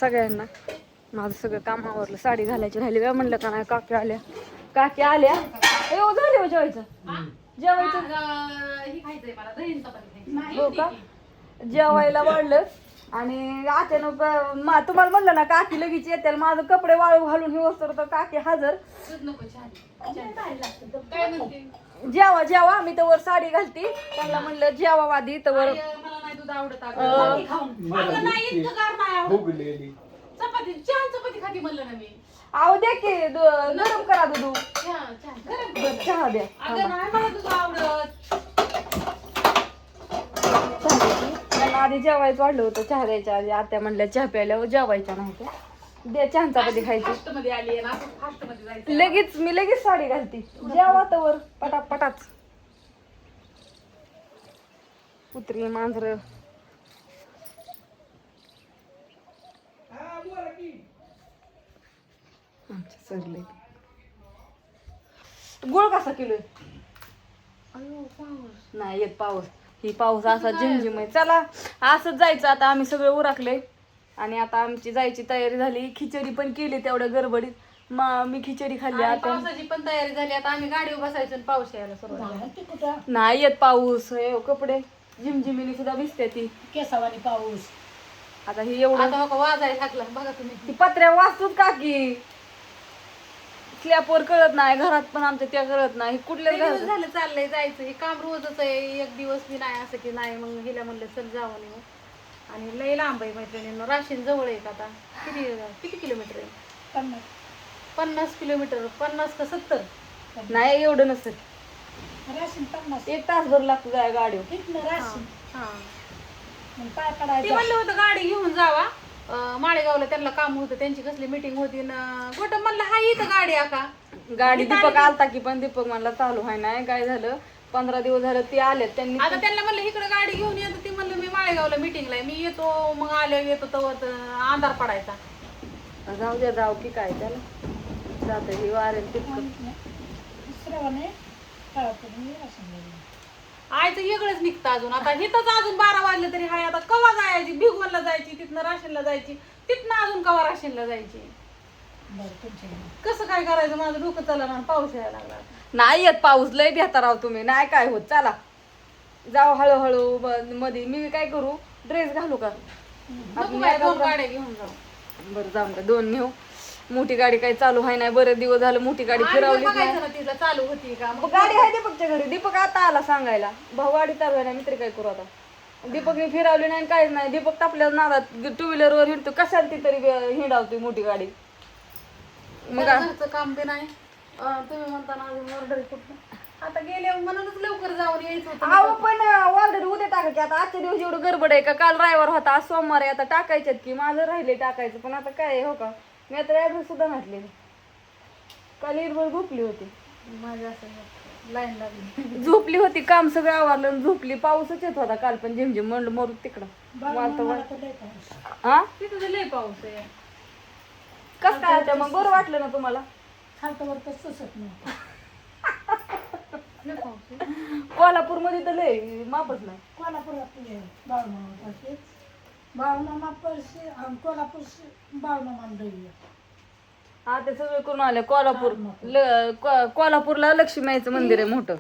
सगळ्यांना माझं सगळं काम आवरलं. साडी घालायची राहिली वेळ म्हणलं का नाही. काकी आल्या हो झाले हो जेवायचं हो का जेवायला वाढलं आणि अचानक तुम्हाला म्हणलं ना काकी लगेच येते. माझं कपडे वाळू घालून हे वस्तू तर काकी हजर. जेवा जेवा आम्ही तर वर साडी घालती त्यांना म्हणलं जेवा आधी तर वर चपाती खाती म्हणलं ना मी. आव द्या की गरम करा दूध चहा द्या. त्यांना आधी जेवायचं वाढलं होतं चहा द्यायच्या आधी. आत्या म्हणल्या चहा प्यायल्यावर जेवायच्या नाही त्या द्या चहा चपाती खायची. लगेच साडी घालती जेवा तर पटापटाच. कुत्री मांजर सरले. गुळ कसा किलो नाही येत पाऊस. ही पाऊस असा झिमझिम आहे. चला असंच जायचं आता. आम्ही सगळे उरकले आणि आता आमची जायची तयारी झाली. खिचडी पण केली तेवढ्या गडबडीत. मी खिचडी खाल्ली. आता पावसाची पण तयारी झाली. आता आम्ही गाडीवर बसायचं आणि पाऊस यायला सुरुवात. नाही येत पाऊस. कपडे झिमझिमीने सुद्धा भिजते ती केसावानी पाऊस. आता हे एवढं वाजायला लागला बघा तुम्ही. ती पत्र्या वाचतोच काकी. स्लॅपवर कळत नाही घरात पण आमच्या त्या कळत नाही. कुठल्या दिवस झालं चाललंय जायचं. हे काम रोजच आहे. एक दिवस मी नाही असं की नाही. मग गेल्या म्हणलं चल जावं नाही. आणि लय लांब आहे मैत्रिणींना. राशीन जवळ आहे का आता. किती किलोमीटर आहे. 50 किलोमीटर. 50 का 70 नाही एवढं नसेल. राशीन 50 एक तासभर लागतो जाय गाडीवर. ते म्हणलं होतं गाडी घेऊन जावा. माळेगावला त्यांना काम होतं. त्यांची कसली मीटिंग होती ना. कुठं म्हणलं हा इथं गाडी का गाडी दीपक आलता की पण दीपक म्हणला चालू आहे नाही. काय झालं 15 दिवस झालं ते आले. त्यांनी आता त्यांना म्हणलं इकडे गाडी घेऊन येतो. ती म्हणलं मी माळेगावला मीटिंगला आहे. मी येतो मग आले येतो तर अंधार पडायचा. जाऊ द्या जाऊ की काय त्याला जात ही वारेल तितकं. आयचं वेगळंच निघतं अजून. आता इथंच अजून 12 वाजले तरी हाय. आता कवा जायची. भिगवणला जायची तिथनं राशीनला जायची. तिथनं अजून कवा राशीनला जायची. कसं काय करायचं. माझं डोकं चला ना. पाऊस यायला लागला. नाही येत पाऊस. लय भेता राव तुम्ही. नाही काय होत. चला जाऊ हळूहळू. मध्ये मी काय करू ड्रेस घालू का. 2 गाड्या घेऊन जाऊ. बरं जाऊन का 2 नेऊ. मोठी गाडी काही चालू आहे नाही. बरेच दिवस झालं मोठी गाडी फिरवली तिला चालू होती का. गाडी आहे दीपकच्या घरी. दीपक आता आला सांगायला भाऊ गाडी चालू नाही. मित्र काय करू आता. दीपकने फिरवली नाही काहीच नाही. दीपक आपल्या नादात 2 व्हीलरवर हिंडतो. कशाला ती तरी हिंडावती मोठी गाडी. मग काम बी नाही. तुम्ही म्हणताना अजून ऑर्डर कुठं आता गेले म्हणूनच लवकर जाऊन यायचं होतं. अहो पण ऑर्डर उद्या टाका की. आता आजच्या दिवशी एवढं गडबड आहे का. काल रविवार होता आज सोमवार आहे. आता टाकायच्यात की माझं राहिले टाकायचं. पण आता काय हो का मी आता ऍड्रेस सुद्धा घातलेली. काल इरभर झोपली होती. माझ्या असं लाईन लागली. झोपली होती. काम सगळं आवरलं झोपली. पाऊसच येत होता काल पण झिमझिम. म्हणलं मरू तिकडं. हा तिथं लय पाऊस आहे. कसं काय आता मग बरं वाटलं ना तुम्हाला. कोल्हापूर मध्ये तर लय मापच नाही. हा ते सगळं करून आले. कोल्हापूरला लक्ष्मीचं मंदिर आहे मोठं.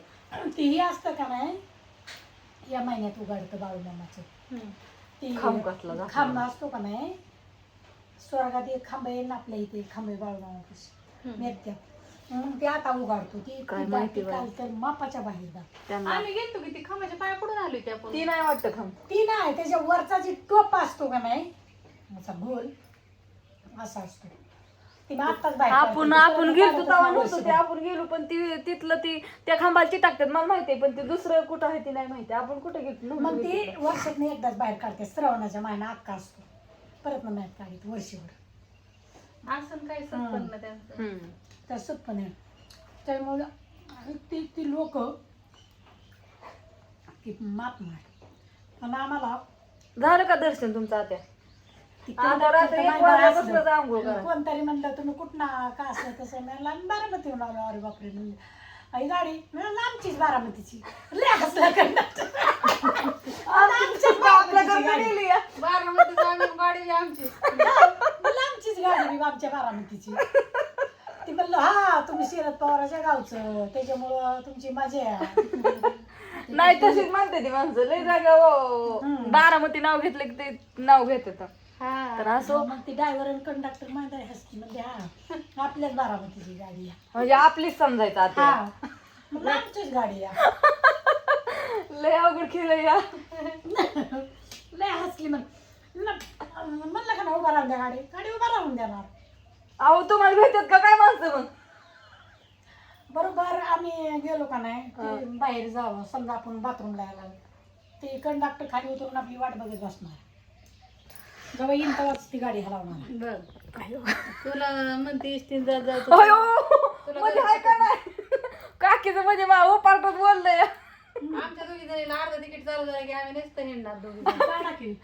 तेही असतं का नाही. या महिन्यात उघडतं बाळूमामाचं. खांब असतो का नाही. स्वर्गात एक खांब आहे ना आपल्या इथे खांबे बाळूमामापाशी नेत्या. ते आता उघडतो. ती काय माहिती तर मापाच्या बाहेर आम्ही गेलतो की ती खांबाच्या पाया पडून आलो की आपण. ती नाही वाटतं खांब. ती नाही. त्याच्या वरचा जी टोप असतो का नाही असा गोल असा असतो. आपण गेलो तेव्हा नव्हतं ते. आपण गेलो पण ती तिथलं ती त्या खांबाला टाकतात मला माहितीये. पण ते दुसरं कुठं आहे ती नाही माहिती. आपण कुठं गेलो मग ती वर्षात एकदाच बाहेर काढते. श्रावणाच्या महिना अक्का असतो. परत मग नाही काढत वर्षभर. असं काय सत्पन्न त्यांचं तर सुटपण आहे. त्यामुळे ती लोक की माप मार. पण आम्हाला झालं का दर्शन तुमचं आता. कोणतरी म्हणलं तुम्ही कुठं का असं तसं म्हणलं. बारामती येऊन आलो. अरे बापरे म्हणलं आई गाडी म्हणलं आमचीच बारामतीची. आपल्याकडे गेली या. बारामतीची आम्ही गाडी आमची. मला आमचीच गाडी मी आमच्या बारामतीची. ती म्हणलं हा तुम्ही शरद पवाराच्या गावचं त्याच्यामुळं तुमची मजा आहे. नाही तशीच म्हणते ती माणसं लय जागा बारामती नाव घेतलं की ते नाव घेतात. हा तर असो मग ती ड्रायव्हर आणि कंडक्टर म्हणत आहे हसकी म्हणजे हा आपल्याच बारामतीची गाडी आहे. म्हणजे आपलीच समजायचं आता. हा मग आमचीच गाडी आहे. लय अवघड खेळ या. लय हसली म्हणलं का ना उभा राहून द्या गाडी उभा राहून देणार. अहो तुम्हाला भेटत का काय माणसं मग? बरोबर आम्ही गेलो का नाही ते बाहेर जावं समजा आपण बाथरूमला यायला ते कंडक्टर खाली उतरून आपली वाट बघत बसणार. जेव्हा येईन तेव्हाच ती गाडी हलवणार. बघ तुला म्हणते इष्टीन जा जा अयो म्हणजे हाय का नाही काकीचं म्हणजे मा पार्टात बोललंय. आमच्या दोघी जणीला अर्ध तिकीट चालू झालं की आम्ही नसतं हिंडणार दोघी गाडा की.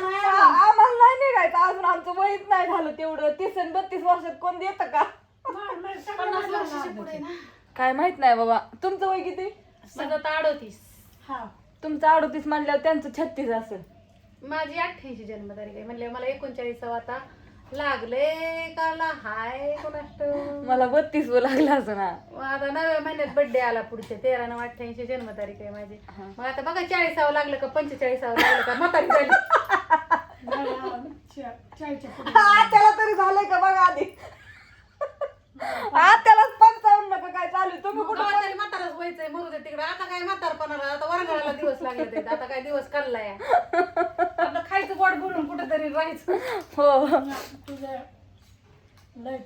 आम्हाला नाही निघायचं अजून आमचं वयच नाही झालं तेवढं 30 आणि 32 वर्षात कोण देतं का? 50 वर्षाच्या पुढे ना. काय माहित नाही बाबा. तुमचं वय किती? माझं तर 38. हा तुमचं 38 म्हणल्यावर त्यांचं 36 असेल. माझी 88 जन्मतारीख आहे म्हणले मला 39 आता लागले काला हाय कोणाष्ट. मला 32 लागलं असं ना. आता 9व्या महिन्यात बर्थडे आला पुढच्या 13/9/88 जन्मतारीख आहे माझी. मग आता बघा 40 लागलं का 45 लागलं का म्हातारी झाली. त्याला तरी झालंय का बघा आधी. त्यालाच 55 का काय चालू आहे? तुम्ही कुठं तरी म्हाताराच व्हायचंय मरू दे तिकडे. आता काय म्हातारपणाला आता वरंगळाला दिवस लागले आता काय दिवस काढलाय. आपलं खायचं पोट भरून कुठेतरी राहायचं. हो तुझं लय